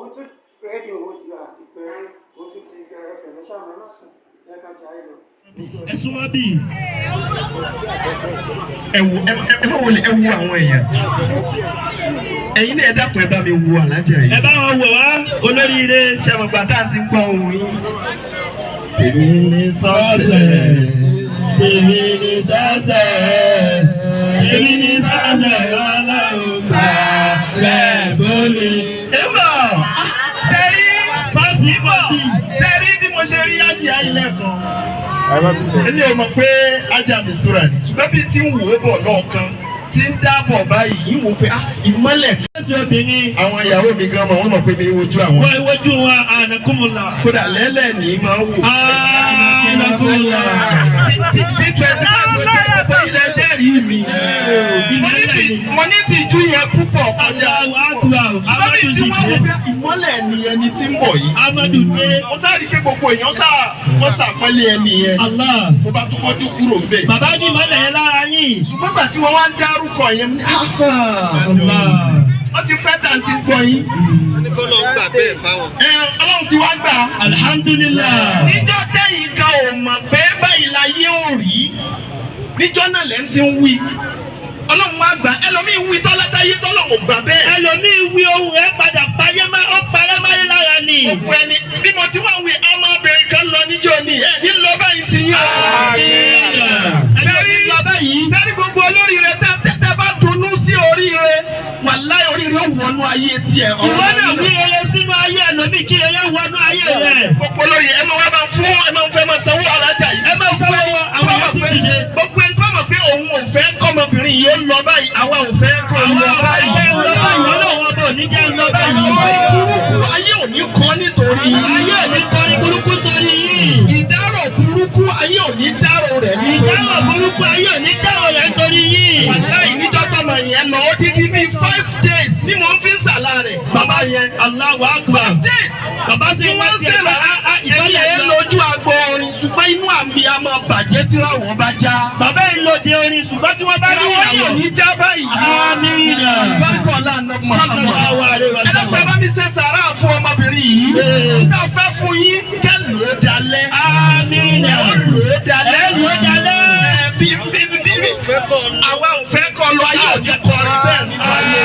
òun tún rédíò owó ti àti pé òun tún ti ẹfẹ̀ lẹ́sà mẹ́mà sùn ẹ̀ka jà ẹ̀ lọ. ẹ̀sùn wa bíi ẹ má wọlé ẹ wo àwọn èèyàn ẹ̀yin náà ẹ dákun ẹ bá mi wo alájà yìí. ẹ bá wọn wò wá olóríire ṣẹ̀mọ̀gbà tá a ti gbọ́ ohun yín. èmi ní sọ́ọ̀sẹ̀ èmi ní sọ́ọ̀sẹ̀ èmi ní sọ́ọ̀sẹ̀ ọlọ́run gbà lẹ́ẹ̀bọ́lì. èèmọ̀ sẹ́rí fásitì sẹ́rí bí mo ṣe rí ájì ayílẹ̀ kan. èmi ò mọ̀ pé ájà mistura ni ṣùgbọ́n bí tí ń wò ó bọ̀ lọ́ọ̀kan tí ń dábọ̀ báyìí yìí wò pé ìmọ́lẹ̀. àwọn ìyàwó mi gan mọ̀ wọ́n mọ̀ pé mi wojú àwọn. wọ́n wojú wa ànàkùnmùlà. kódà lẹ́lẹ̀ ní í máa wò. ànàkùnmùlà. tí 25 pé ilẹ̀ jẹ́rìí mi. mo ní ti ju yẹn púpọ̀ kọjá. ṣùgbọ́n bí tí wọ́n wò pé ìmọ́lẹ̀ ni ẹni tí ń bọ̀ yìí. mo sáré pé gbogbo èèyàn wọ́n sàpẹ́lẹ̀ ẹni yẹn. mo bá tún kọjú kúrò ń bẹ̀. bàbá ní ìmọ́lẹ̀ yẹn lára yín. ṣùgbọ́n gbà tí wọ́n wá ń dárúkọ yẹn wọ́n ti pẹ́ tà ń ti gbọ́ yín. Ọlọ́run gbà bẹ́ẹ̀ fáwọn. Ọlọ́run ti wá gbà. Alhamdulillah. Níjọ́ tẹ́yìn kan ò mọ̀ pé báyìí láyé ò rí. Níjọ́ náà lẹ́ ń ti ń wí. Ọlọ́run wá gbà. Ẹlòmíì wí tọ́látáyé tọ́lọ́run gbà bẹ́ẹ̀. Ẹlòmíì wí ohun ẹ̀ padà parẹ́ máyé lára ni. Òkú ẹni bí mo ti wá wí ọmọbìnrin kan lọ níjọ́ ni ẹ̀ ní lọ báyìí ti yín. Sẹ́rí gbogbo olóríire tẹ́ bá dunnú sí oríire wàláhì oríire ó wọnú ayé tiẹ̀. Ìwọ náà wí rere sínú ayé ẹlòmíì kí rere wọnú ayé rẹ̀. Gbogbo olóríire ẹ máa wá máa fún ẹ máa fẹ́ máa sanwó alájà yìí. Ẹ máa sanwó àwọn èèyàn tí kì í ṣe. Gbogbo ẹni tó mọ̀ pé òun ò fẹ́ kọ́mọbìnrin yìí ó lọ báyìí àwa ò fẹ́ kó lọ báyìí. Ọlọ́run ọba ò ní jẹ́ lọ báyìí. Burúkú ayé ò ní kọ́ nítorí. Ayé ò ní kọ́ ní burúkú torí yìí. Ìdárò burúkú ayé ò ní dárò rẹ̀ nítorí. Ìdárò burúkú ayé ò ní dárò rẹ̀ nítorí yìí. Wàláhì níjọ́ tọ́mọ yẹn lọ ó dídí bíi 5 days ni mò ń fi ń sàlá rẹ̀. Bàbá yẹn. Allahu Akbar. 5 days. Bàbá sì wá sí ẹ̀rọ ẹ̀yẹ lójú agbo orin ṣùgbọ́n inú àmì a máa bàjẹ́ tí ráwọ̀ bá já. Bàbá yìí lòdì orin ṣùgbọ́n tí wọ́n bá rí ìyàwó yóò ní já báyìí. Àmín. Bákan lánàá Muhammad. Ẹlẹ́pàá bá mi ṣe sàrà fún ọmọbìnrin yìí. N ta fẹ́ fún yín kẹ́ lò ó dalẹ̀. Àmín. Ẹ ó lò ó dalẹ̀. Ẹ lò ó dalẹ̀. Bí àwa ò fẹ́ kọ́ lọ ayé òní kọrin bẹ́ẹ̀ nínú ayé.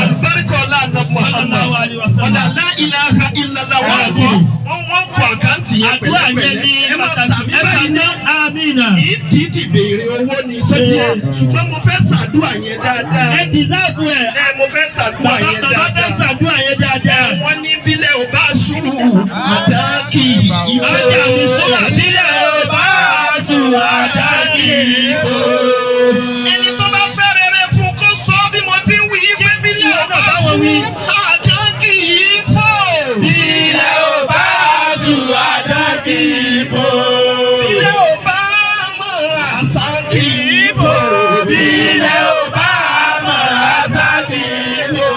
Àlùbáríkọ̀ lánàá Muhammad. Ọ̀dà lá ilaha illallah wọ́n kọ àkáǹtì yẹn pẹ̀lẹ́pẹ̀lẹ́. Ẹ máa sàmì báyìí ní. Àmín. Ìdídì béèrè owó ni sọ́tì yẹn. Ṣùgbọ́n mo fẹ́ ṣàdúrà yẹn dáadáa. Ẹ dìsáàbù ẹ̀. Mo fẹ́ ṣàdúrà yẹn dáadáa. Bàbá fẹ́ ṣàdúrà yẹn dáadáa. Wọ́n ní bílẹ̀ ò bá ṣú àdákì ìwé. Ọjà mi sọ́wọ́ bílẹ̀ ò bá ṣú àdákì ìwé. Ẹni tó bá fẹ́ rere fún kó sọ bí mo ti ń wí pé bílẹ̀ ò bá ṣú àdákì ìfò. Bílẹ̀ ò bá ṣú àdákì ìfò. Bílẹ̀ ò bá mọ̀ àṣà kì í fò. Bílẹ̀ ò bá mọ̀ àṣà kì í fò.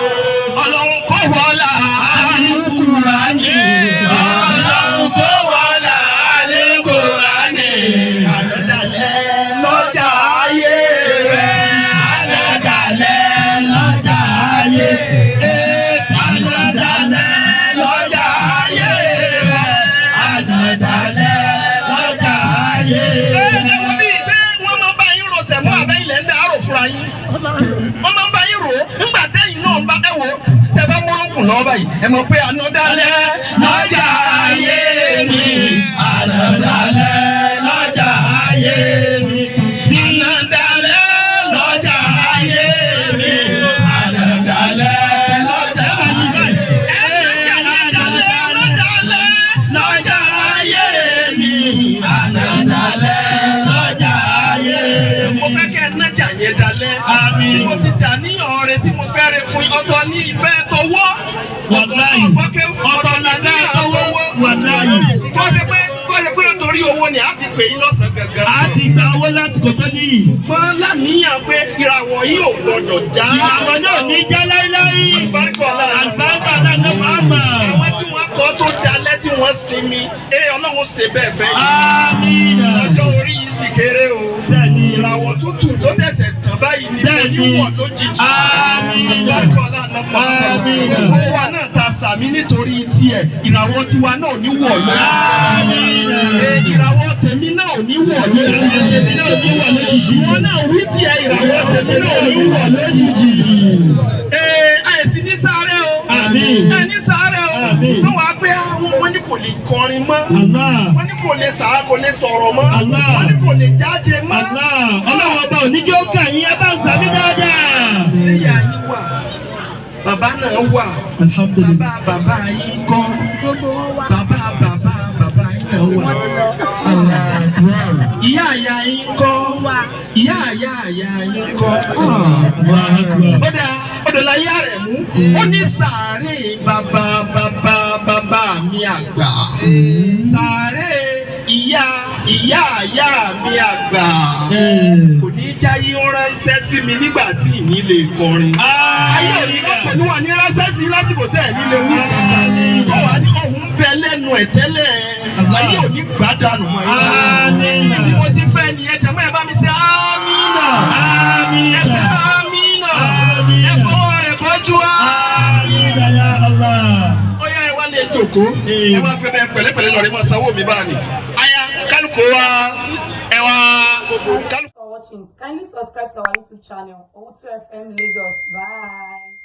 Ọlọ́run kò wọlá Al-Qur'ani. Ọlọ́run kò wọlá Al-Qur'ani. Àlọ́dàlẹ̀ lọ́jà ayé rẹ̀. Àlọ́dàlẹ̀ lọ́jà ayé rẹ̀. Àlọ́dàlẹ̀ lọ́jà ayé rẹ̀. Àlọ́dàlẹ̀ lọ́jà ayé Ṣé rẹ̀. ẹ wo bí ṣé wọ́n máa bá yín ro sẹ̀mọ́ àbẹ́yìn lẹ́ ń dárò fúnra yín? Wọ́n máa ń bá yín rò ó nígbà tẹ́yìn náà ń bá ẹ wò tẹ bá múlùkùn lọ́wọ́ báyìí ẹ mọ̀ pé ànádàlẹ̀ lọ́jà ayé mi. Àlọ́dàlẹ̀ lọ́jà ayé mi. Ànádàlẹ̀ lọ́jà ayé mi. Ànádàlẹ̀ lọ́jà ayé mi. Lọ́jà ayé mi. Àlọ́dàlẹ̀ lọ́jà ayé mi. Mo fẹ́ kẹ́ ẹ nájà yẹn dalẹ̀. Àmín. Mo ti dà níyàn rẹ tí mo fẹ́ rẹ fún yín. Ọ̀tọ̀ ní ìfẹ́ tọwọ́. Wàláyì. Ọ̀tọ̀ là ní àtọwọ́. Wàláyì. Tó ṣe pé nítorí owó ni a ti pè yín lọ́sàn-án gangan. A ti gba owó láti kò tó níyì. Ṣùgbọ́n láníyàn pé ìràwọ̀ yìí ò gbọdọ̀ já. Ìràwọ̀ náà ní já láíláí. Àlùbáríkà Ọlọ́run. Àlùbáríkà Ọlọ́run Muhammad. Àwọn tí wọ́n kọ́ tó dalẹ̀ tí wọ́n sinmi. Ọlọ́run ṣe bẹ́ẹ̀ fẹ́ yìí. Àmín. Ọjọ́ orí yìí sì kéré o. Bẹ́ẹ̀ni. Ìràwọ̀ tútù tó tẹ̀sẹ̀ tàn báyìí ni mo ní wọ̀ lójijì. Àmín. Àlùbáríkà Ọlọ́run. Àmín. Gbogbo wa náà ta sàmì nítorí tiẹ̀ ìràwọ̀ tiwa náà ní wọ̀ lójijì. Ìràwọ̀ tèmi náà ò ní wọ̀ lójijì. Ìwọ náà wí tiẹ̀ ìràwọ̀ tèmi náà ò ní wọ̀ lójijì. Àìsí ní sáré o. Ẹni sáré o. Wọ́n wá pé wọ́n ní kò lè kọrin mọ́. Wọ́n ní kò lè sọ̀rọ̀ mọ́. Wọ́n ní kò lè jáde mọ́. Ọlọ́run ọba ò ní kí ó kà yín ẹ bá ń sàmì dáadáa. Ṣé ìyá yín wà? Bàbá náà wà. Bàbá yín kọ́. Bàbá yín náà wà. Ìyá yín kọ́. Ìyá yín kọ́. Ó dẹ̀ láyé rẹ̀ mú. Ó ní sàárè bàbá mi àgbà. Sàárè ìyá mi àgbà. Kò ní jáyé ó ránṣẹ́ sí mi nígbà tí ìní lè kọrin. Ayé òní lọ́pọ̀ ní wà ní ránṣẹ́ sí lásìkò tẹ̀ nílé wí. Kọ́ wà ní ọ̀hún bẹ lẹ́nu ẹ̀ tẹ́lẹ̀. Ayé òní gbádànù mọ́ yín. Bí mo ti fẹ́ nìyẹn jẹ́ mọ́ ẹ bá mi ṣe ámínà. Ẹ ṣe ámínà. Ẹ fọwọ́ rẹ̀ bọ́jú wá. Ó yá ẹ wá lè jòkó. Ẹ wá fẹ́ bẹ́ẹ̀ pẹ̀lẹ́pẹ̀lẹ́ lọ́ọ́ rí mọ́ sanwó mi báà ní. Aya kálukú wa ẹ wá kálukú. For watching, kindly subscribe to our YouTube channel, Owutu FM Lagos. Bye.